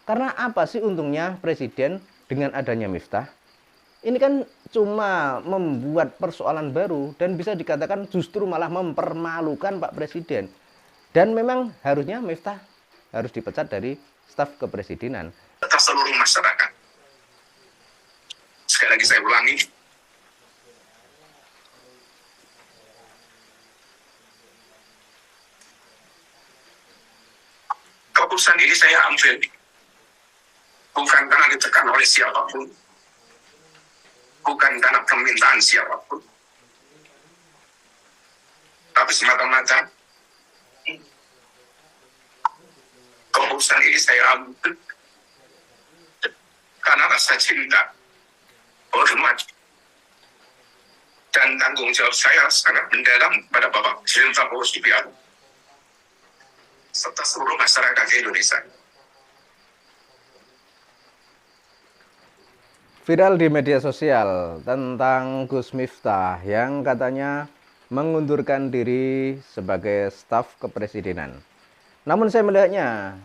Karena apa sih untungnya presiden dengan adanya Miftah? Ini kan cuma membuat persoalan baru dan bisa dikatakan justru malah mempermalukan Pak Presiden. Dan memang harusnya Miftah harus dipecat dari staf kepresidenan. Tetap seluruh masyarakat. Sekali lagi saya ulangi, keputusan ini saya ambil bukan karena ditekan oleh siapapun, bukan karena permintaan siapapun, tapi semata-mata keputusan ini saya ambil karena rasa cinta, hormat, dan tanggung jawab saya sangat mendalam pada Bapak Presiden Prabowo Subianto serta seluruh masyarakat Indonesia. Viral di media sosial tentang Gus Miftah yang katanya mengundurkan diri sebagai staf kepresidenan. Namun saya melihatnya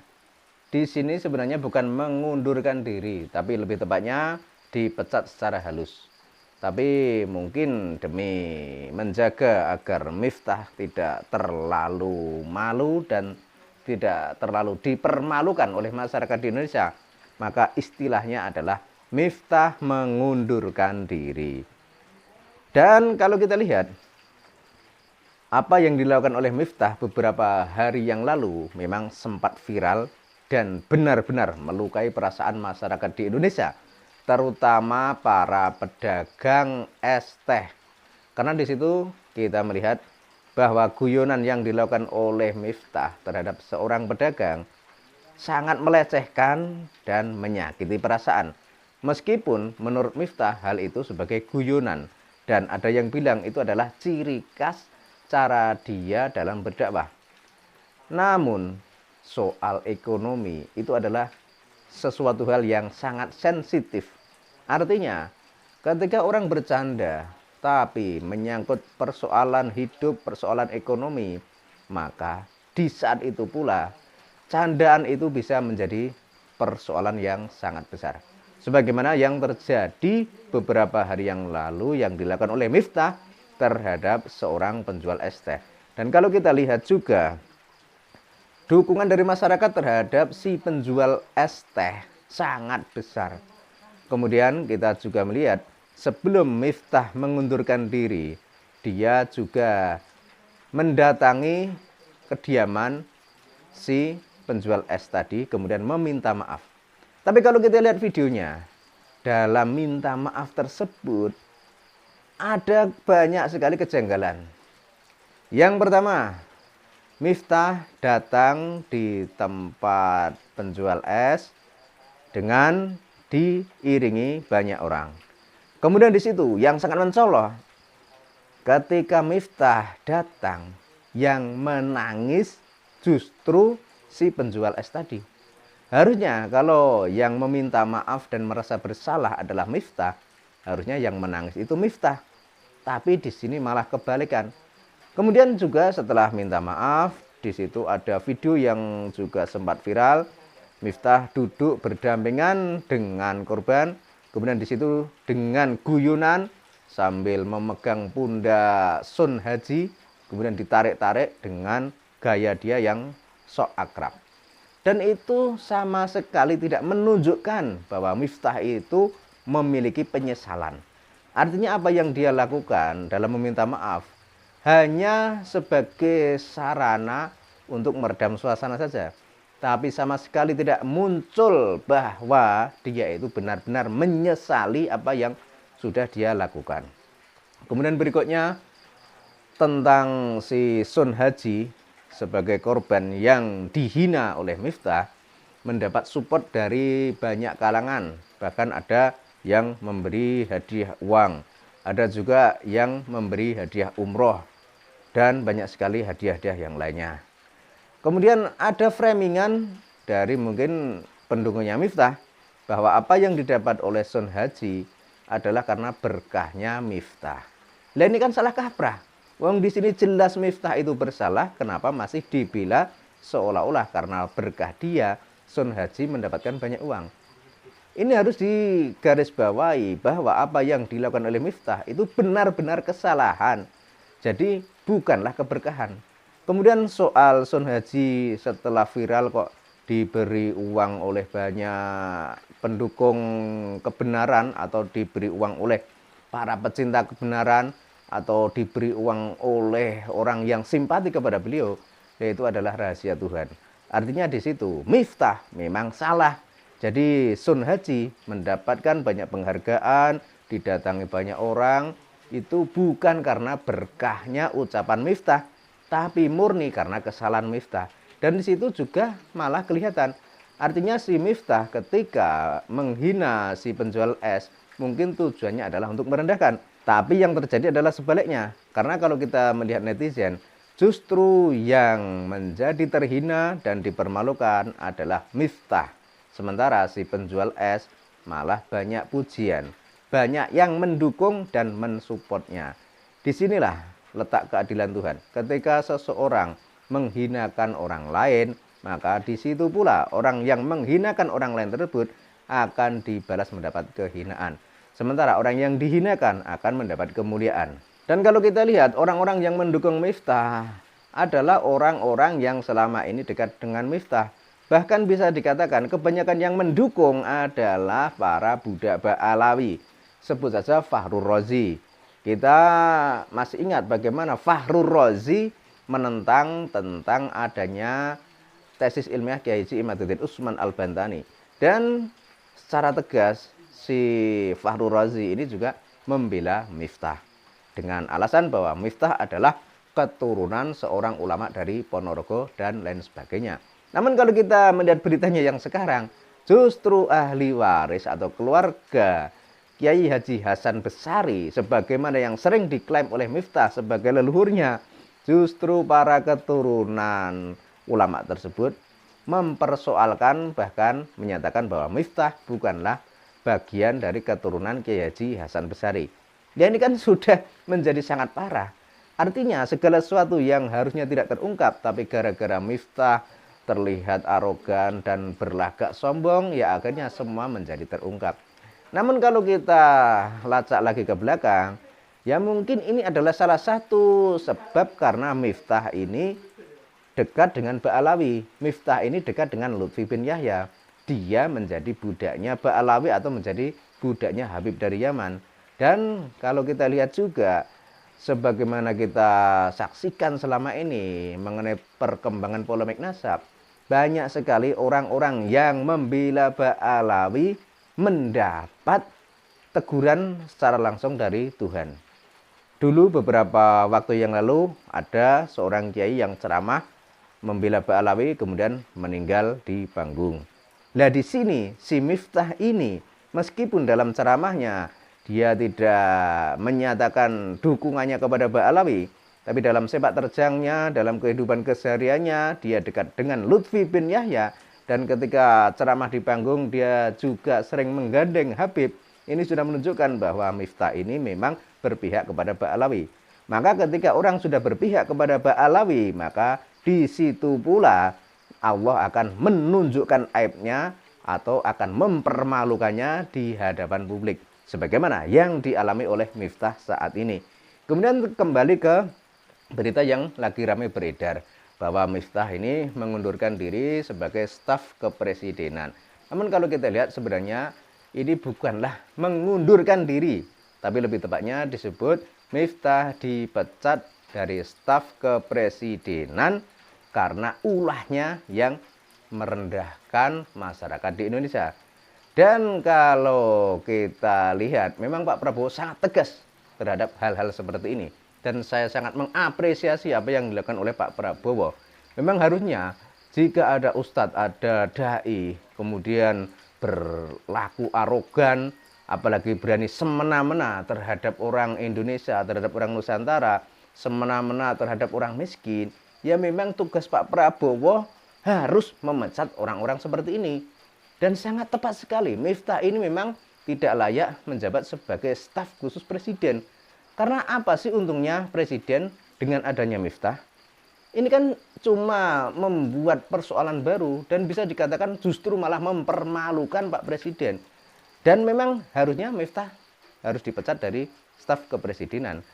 di sini sebenarnya bukan mengundurkan diri, tapi lebih tepatnya dipecat secara halus. Tapi mungkin demi menjaga agar Miftah tidak terlalu malu dan tidak terlalu dipermalukan oleh masyarakat di Indonesia, maka istilahnya adalah Miftah mengundurkan diri. Dan kalau kita lihat apa yang dilakukan oleh Miftah beberapa hari yang lalu memang sempat viral dan benar-benar melukai perasaan masyarakat di Indonesia, terutama para pedagang es teh. Karena di situ kita melihat bahwa guyonan yang dilakukan oleh Miftah terhadap seorang pedagang sangat melecehkan dan menyakiti perasaan. Meskipun menurut Miftah hal itu sebagai guyonan, dan ada yang bilang itu adalah ciri khas cara dia dalam berdakwah. Namun soal ekonomi itu adalah sesuatu hal yang sangat sensitif. Artinya ketika orang bercanda tapi menyangkut persoalan hidup, persoalan ekonomi, maka di saat itu pula candaan itu bisa menjadi persoalan yang sangat besar. Sebagaimana yang terjadi beberapa hari yang lalu yang dilakukan oleh Miftah terhadap seorang penjual es teh. Dan kalau kita lihat juga dukungan dari masyarakat terhadap si penjual es teh sangat besar. Kemudian kita juga melihat sebelum Miftah mengundurkan diri, dia juga mendatangi kediaman si penjual es tadi, kemudian meminta maaf. Tapi kalau kita lihat videonya, dalam minta maaf tersebut ada banyak sekali kejanggalan. Yang pertama, Miftah datang di tempat penjual es dengan diiringi banyak orang. Kemudian di situ yang sangat mencolok, ketika Miftah datang, yang menangis justru si penjual es tadi. Harusnya kalau yang meminta maaf dan merasa bersalah adalah Miftah, harusnya yang menangis itu Miftah. Tapi di sini malah kebalikan. Kemudian juga setelah minta maaf, di situ ada video yang juga sempat viral. Miftah duduk berdampingan dengan korban. Kemudian di situ dengan guyonan sambil memegang pundak Sun Haji, kemudian ditarik-tarik dengan gaya dia yang sok akrab. Dan itu sama sekali tidak menunjukkan bahwa Miftah itu memiliki penyesalan. Artinya apa yang dia lakukan dalam meminta maaf hanya sebagai sarana untuk meredam suasana saja. Tapi sama sekali tidak muncul bahwa dia itu benar-benar menyesali apa yang sudah dia lakukan. Kemudian berikutnya tentang si Sun Haji sebagai korban yang dihina oleh Miftah, mendapat support dari banyak kalangan. Bahkan ada yang memberi hadiah uang, ada juga yang memberi hadiah umroh, dan banyak sekali hadiah-hadiah yang lainnya. Kemudian ada framingan dari mungkin pendukungnya Miftah bahwa apa yang didapat oleh Sun Haji adalah karena berkahnya Miftah. Lah ini kan salah kaprah. Wong di sini jelas Miftah itu bersalah, kenapa masih dibela seolah-olah karena berkah dia Sun Haji mendapatkan banyak uang. Ini harus digarisbawahi bahwa apa yang dilakukan oleh Miftah itu benar-benar kesalahan. Jadi bukanlah keberkahan. Kemudian soal Sun Haji setelah viral kok diberi uang oleh banyak pendukung kebenaran atau diberi uang oleh para pecinta kebenaran atau diberi uang oleh orang yang simpati kepada beliau, yaitu adalah rahasia Tuhan. Artinya di situ Miftah memang salah. Jadi Sun Haji mendapatkan banyak penghargaan, didatangi banyak orang, itu bukan karena berkahnya ucapan Miftah, tapi murni karena kesalahan Miftah. Dan di situ juga malah kelihatan. Artinya si Miftah ketika menghina si penjual es, mungkin tujuannya adalah untuk merendahkan. Tapi yang terjadi adalah sebaliknya. Karena kalau kita melihat netizen, justru yang menjadi terhina dan dipermalukan adalah Miftah. Sementara si penjual es malah banyak pujian, banyak yang mendukung dan mensupportnya. Disinilah letak keadilan Tuhan. Ketika seseorang menghinakan orang lain, maka di situ pula orang yang menghinakan orang lain tersebut akan dibalas mendapat kehinaan. Sementara orang yang dihinakan akan mendapat kemuliaan. Dan kalau kita lihat orang-orang yang mendukung Miftah adalah orang-orang yang selama ini dekat dengan Miftah. Bahkan bisa dikatakan kebanyakan yang mendukung adalah para budak Ba'alawi. Sebut saja Fakhrur Razi. Kita masih ingat bagaimana Fakhrur Razi menentang tentang adanya tesis ilmiah Kiai Haji Imaduddin Utsman Al-Bantani. Dan secara tegas si Fakhrur Razi ini juga membela Miftah. Dengan alasan bahwa Miftah adalah keturunan seorang ulama dari Ponorogo dan lain sebagainya. Namun kalau kita melihat beritanya yang sekarang, justru ahli waris atau keluarga Kiai Haji Hasan Besari sebagaimana yang sering diklaim oleh Miftah sebagai leluhurnya, justru para keturunan ulama tersebut mempersoalkan bahkan menyatakan bahwa Miftah bukanlah bagian dari keturunan Kiai Haji Hasan Besari. Ya ini kan sudah menjadi sangat parah. Artinya segala sesuatu yang harusnya tidak terungkap tapi gara-gara Miftah terlihat arogan dan berlagak sombong, ya akhirnya semua menjadi terungkap. Namun kalau kita lacak lagi ke belakang, ya mungkin ini adalah salah satu sebab karena Miftah ini dekat dengan Ba'alawi. Miftah ini dekat dengan Lutfi bin Yahya. Dia menjadi budaknya Ba'alawi atau menjadi budaknya Habib dari Yaman. Dan kalau kita lihat juga, sebagaimana kita saksikan selama ini mengenai perkembangan polemik nasab, banyak sekali orang-orang yang membela Ba'alawi mendapat teguran secara langsung dari Tuhan. Dulu beberapa waktu yang lalu ada seorang kiai yang ceramah membela Ba'alawi kemudian meninggal di panggung. Nah di sini si Miftah ini meskipun dalam ceramahnya dia tidak menyatakan dukungannya kepada Ba'alawi, tapi dalam sepak terjangnya, dalam kehidupan kesehariannya, dia dekat dengan Lutfi bin Yahya. Dan ketika ceramah di panggung, dia juga sering menggandeng Habib. Ini sudah menunjukkan bahwa Miftah ini memang berpihak kepada Ba'alawi. Maka ketika orang sudah berpihak kepada Ba'alawi, maka di situ pula Allah akan menunjukkan aibnya atau akan mempermalukannya di hadapan publik. Sebagaimana yang dialami oleh Miftah saat ini. Kemudian kembali ke berita yang lagi ramai beredar bahwa Miftah ini mengundurkan diri sebagai staf kepresidenan. Namun kalau kita lihat sebenarnya ini bukanlah mengundurkan diri, tapi lebih tepatnya disebut Miftah dipecat dari staf kepresidenan karena ulahnya yang merendahkan masyarakat di Indonesia. Dan kalau kita lihat memang Pak Prabowo sangat tegas terhadap hal-hal seperti ini. Dan saya sangat mengapresiasi apa yang dilakukan oleh Pak Prabowo. Memang harusnya jika ada ustadz, ada da'i, kemudian berlaku arogan, apalagi berani semena-mena terhadap orang Indonesia, terhadap orang Nusantara, semena-mena terhadap orang miskin, ya memang tugas Pak Prabowo harus memecat orang-orang seperti ini. Dan sangat tepat sekali, Miftah ini memang tidak layak menjabat sebagai staf khusus presiden. Karena apa sih untungnya presiden dengan adanya Miftah? Ini kan cuma membuat persoalan baru dan bisa dikatakan justru malah mempermalukan Pak Presiden. Dan memang harusnya Miftah harus dipecat dari staf kepresidenan.